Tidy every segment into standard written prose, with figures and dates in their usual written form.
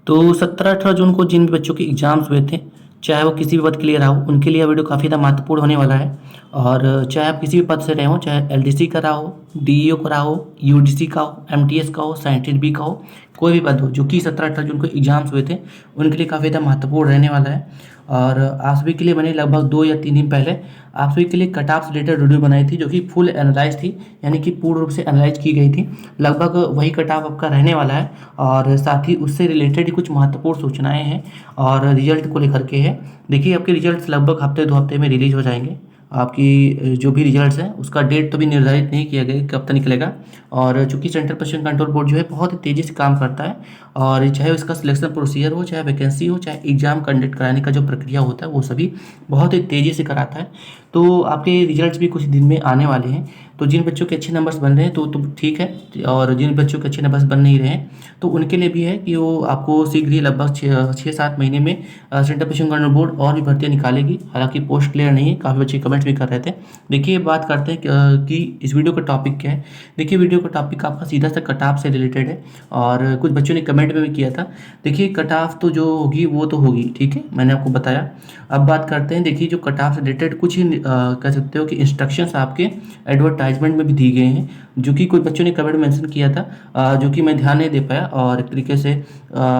तो 17-18 जून को जिन भी बच्चों के एग्ज़ाम्स हुए थे, चाहे वो किसी भी पद के लिए रहा हो, उनके लिए यह वीडियो काफ़ी ज़्यादा महत्वपूर्ण होने वाला है। और चाहे आप किसी भी पद से रहे हों, चाहे एलडीसी का रहा हो, डीईओ का रहा हो, यूडीसी का हो, एमटीएस का हो, साइंटिस्ट बी का हो, कोई भी पद हो, जो कि 17-18 जून को एग्ज़ाम्स हुए थे, उनके लिए काफ़ी ज़्यादा महत्वपूर्ण रहने वाला है। और आप सभी के लिए मैंने लगभग 2 या 3 दिन पहले आप सभी के लिए कट ऑफ से रिलेटेड वीडियो बनाई थी, जो कि फुल एनालाइज़ थी, यानी कि पूर्ण रूप से एनालाइज़ की गई थी। लगभग वही कट ऑफ आपका रहने वाला है और साथ ही उससे रिलेटेड ही कुछ महत्वपूर्ण सूचनाएँ हैं और रिजल्ट को लेकर के है। देखिए, आपके रिजल्ट्स लगभग हफ्ते 2 हफ्ते में रिलीज़ हो जाएँगे। आपकी जो भी रिजल्ट्स हैं, उसका डेट तो अभी निर्धारित नहीं किया गया कि कब तक निकलेगा। और चूँकि सेंट्रल पॉल्यूशन कंट्रोल बोर्ड जो है बहुत ही तेज़ी से काम करता है और चाहे उसका सिलेक्शन प्रोसीजर हो, चाहे वैकेंसी हो, चाहे एग्ज़ाम कंडक्ट कराने का जो प्रक्रिया होता है, वो सभी बहुत ही तेज़ी से कराता है। तो आपके रिजल्ट्स भी कुछ दिन में आने वाले हैं। तो जिन बच्चों के अच्छे नंबर्स बन रहे हैं तो ठीक है, और जिन बच्चों के अच्छे नंबर्स बन नहीं रहे हैं, तो उनके लिए भी है कि वो आपको शीघ्र ही लगभग 6-7 महीने में सेंट्रल पॉल्यूशन कंट्रोल बोर्ड और भी भर्तियाँ निकालेगी। हालाँकि पोस्ट क्लियर नहीं है, काफ़ी बच्चे कमेंट्स भी कर रहे थे। देखिए, बात करते हैं कि इस वीडियो का टॉपिक क्या है। देखिए, वीडियो का टॉपिक आपका सीधा सा कट ऑफ से रिलेटेड है और कुछ बच्चों ने कमेंट में भी किया था। देखिए, कट ऑफ तो जो होगी वो तो होगी, ठीक है, मैंने आपको बताया। अब बात करते हैं, देखिए, जो कट ऑफ से रिलेटेड कुछ ही कह सकते हो कि इंस्ट्रक्शंस आपके एडवर्टाइजमेंट में भी दी गए हैं, जो कि कुछ बच्चों ने कमेंट मेंशन किया था, जो कि मैं ध्यान नहीं दे पाया और एक तरीके से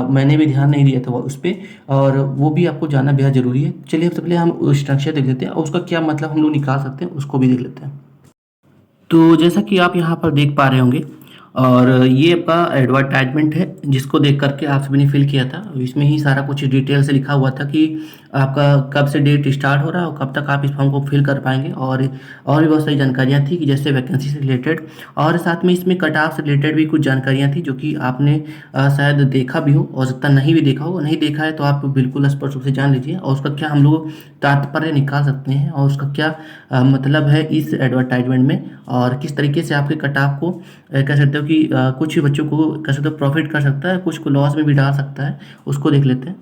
मैंने भी ध्यान नहीं दिया था वो उस पे, और वो भी आपको जानना बेहद ज़रूरी है। चलिए, सबसे पहले हम इंस्ट्रक्शन देख लेते हैं और उसका क्या मतलब हम लोग निकाल सकते हैं, उसको भी देख लेते हैं। तो जैसा कि आप यहाँ पर देख पा रहे होंगे, और ये आपका एडवर्टाइजमेंट है, जिसको देख करके आप सभी ने फिल किया था। इसमें ही सारा कुछ डिटेल से लिखा हुआ था कि आपका कब से डेट स्टार्ट हो रहा है और कब तक आप इस फॉर्म को फिल कर पाएंगे, और भी बहुत सारी जानकारियाँ थी कि जैसे वैकेंसी से रिलेटेड, और साथ में इसमें कट ऑफ से रिलेटेड भी कुछ जानकारियाँ थी, जो कि आपने शायद देखा भी हो, और जितना नहीं भी देखा हो, नहीं देखा है तो आप बिल्कुल स्पष्ट रूप से जान लीजिए, और उसका क्या हम लोग तात्पर्य निकाल सकते हैं और उसका क्या मतलब है इस एडवर्टाइजमेंट में, और किस तरीके से आपके कट ऑफ को कह सकते हो कि कुछ बच्चों को कह सकते हो प्रॉफिट कर सकता है, कुछ को लॉस में भी डाल सकता है। उसको देख लेते हैं।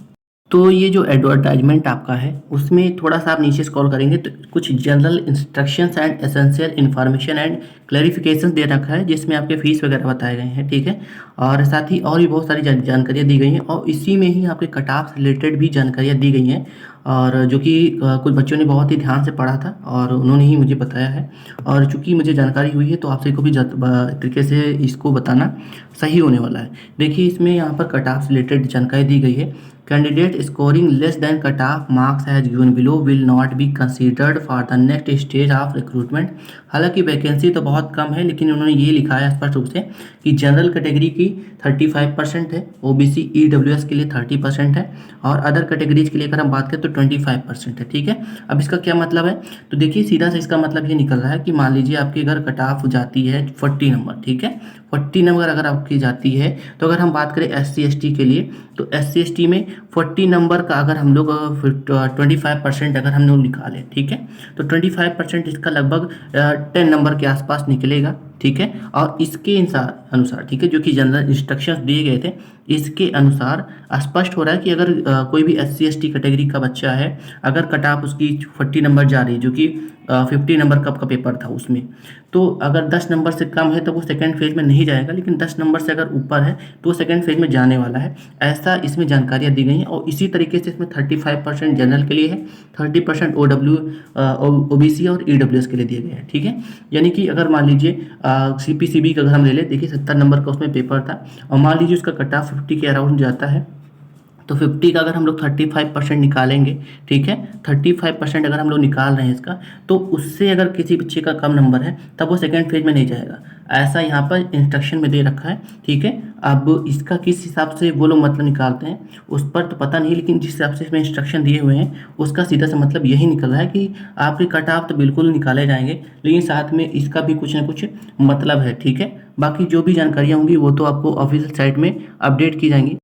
तो ये जो एडवर्टाइजमेंट आपका है, उसमें थोड़ा सा आप नीचे स्क्रॉल करेंगे तो कुछ general instructions and essential information and clarification दे रखा है, जिसमें आपके फीस वगैरह बताए गए हैं, ठीक है। और साथ ही और भी बहुत सारी जानकारियाँ दी गई हैं, और इसी में ही आपके कट ऑफ से रिलेटेड भी जानकारियाँ दी गई हैं, और जो कि कुछ बच्चों ने बहुत ही ध्यान से पढ़ा था और उन्होंने ही मुझे बताया है। और चूँकि मुझे जानकारी हुई है तो आप सभी को भी तरीके से इसको बताना सही होने वाला है। देखिए, इसमें यहाँ पर कट ऑफ से रिलेटेड जानकारी दी गई है। Candidate scoring less than cut off marks as given below will not be considered for the next stage of recruitment. हालांकि वैकेंसी तो बहुत कम है, लेकिन उन्होंने ये लिखा है स्पष्ट रूप से कि जनरल कैटेगरी की 35% है, ओबीसी ईडब्ल्यूएस के लिए 30% है, और अदर कैटेगरीज के लिए अगर हम बात करें तो 25% है, ठीक है। अब इसका क्या मतलब है, तो देखिए, सीधा से इसका मतलब ये निकल रहा है कि मान लीजिए आपकी अगर कट ऑफ जाती है 40 नंबर, ठीक है, 40 नंबर अगर आपकी जाती है, तो अगर हम बात करें SC/ST के लिए, तो SC/ST में 40 नंबर का अगर हम लोग 25% अगर हम लोग निकालें, ठीक है, तो 25% इसका लगभग 10 नंबर के आसपास निकलेगा, ठीक है। और इसके अनुसार, ठीक है, जो कि जनरल इंस्ट्रक्शंस दिए गए थे, इसके अनुसार स्पष्ट हो रहा है कि अगर कोई भी SC/ST कैटेगरी का बच्चा है, अगर कट ऑफ उसकी 40 नंबर जा रही है, जो कि 50 नंबर का आपका पेपर था उसमें, तो अगर 10 नंबर से कम है तो वो सेकंड फेज में नहीं जाएगा, लेकिन 10 नंबर से अगर ऊपर है तो वो सेकंड फेज में जाने वाला है। ऐसा इसमें जानकारियाँ दी गई हैं, और इसी तरीके से इसमें 35% जनरल के लिए है, 30% OBC और EWS के लिए दिए गए हैं, ठीक है। यानी कि अगर मान लीजिए CPCB का अगर हम ले लें, देखिए 70 नंबर का उसमें पेपर था, और मान लीजिए उसका कट ऑफ 50 के अराउंड जाता है, तो 50 का अगर हम लोग 35% निकालेंगे, ठीक है, 35% अगर हम लोग निकाल रहे हैं इसका, तो उससे अगर किसी बच्चे का कम नंबर है तब वो सेकंड फेज में नहीं जाएगा, ऐसा यहाँ पर इंस्ट्रक्शन में दे रखा है, ठीक है। अब इसका किस हिसाब से वो लोग मतलब निकालते हैं उस पर तो पता नहीं, लेकिन जिस हिसाब से इसमें इंस्ट्रक्शन दिए हुए हैं उसका सीधा सा मतलब यही निकल रहा है कि आपके कट ऑफ तो बिल्कुल निकाले जाएंगे, लेकिन साथ में इसका भी कुछ ना कुछ मतलब है, ठीक है। बाकी जो भी जानकारियाँ होंगी वो तो आपको ऑफिशियल साइट में अपडेट की जाएंगी।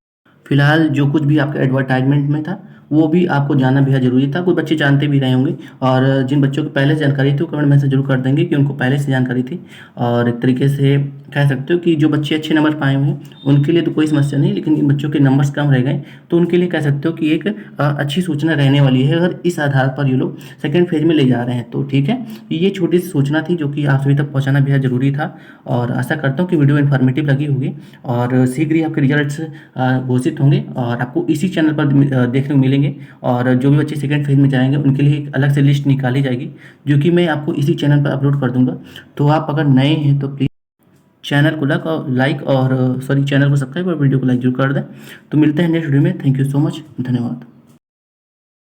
फिलहाल जो कुछ भी आपका एडवर्टाइजमेंट में था वो भी आपको जानना बेहद ज़रूरी था। कुछ बच्चे जानते भी रहे होंगे और जिन बच्चों को पहले से जानकारी थी वो कमेंट में से ज़रूर कर देंगे कि उनको पहले से जानकारी थी। और एक तरीके से कह सकते हो कि जो बच्चे अच्छे नंबर पाए हुए हैं उनके लिए तो कोई समस्या नहीं, लेकिन इन बच्चों के नंबर्स कम रह गए तो उनके लिए कह सकते हो कि एक अच्छी सूचना रहने वाली है अगर इस आधार पर ये लोग सेकंड फेज में ले जा रहे हैं तो। ठीक है, ये छोटी सी सूचना थी जो कि आप सभी तक पहुंचाना बेहद ज़रूरी था और आशा करता हूँ कि वीडियो इन्फॉर्मेटिव लगी होगी और शीघ्र ही आपके रिजल्ट्स घोषित होंगे और आपको इसी चैनल पर देखने को मिलेंगे। और जो भी बच्चे सेकंड फेज में जाएंगे उनके लिए एक अलग से लिस्ट निकाली जाएगी जो कि मैं आपको इसी चैनल पर अपलोड कर दूंगा। तो आप अगर नए हैं तो प्लीज़ चैनल को लाइक और चैनल को सब्सक्राइब और वीडियो को लाइक जरूर कर दें। तो मिलते हैं नेक्स्ट वीडियो में। थैंक यू सो मच, धन्यवाद।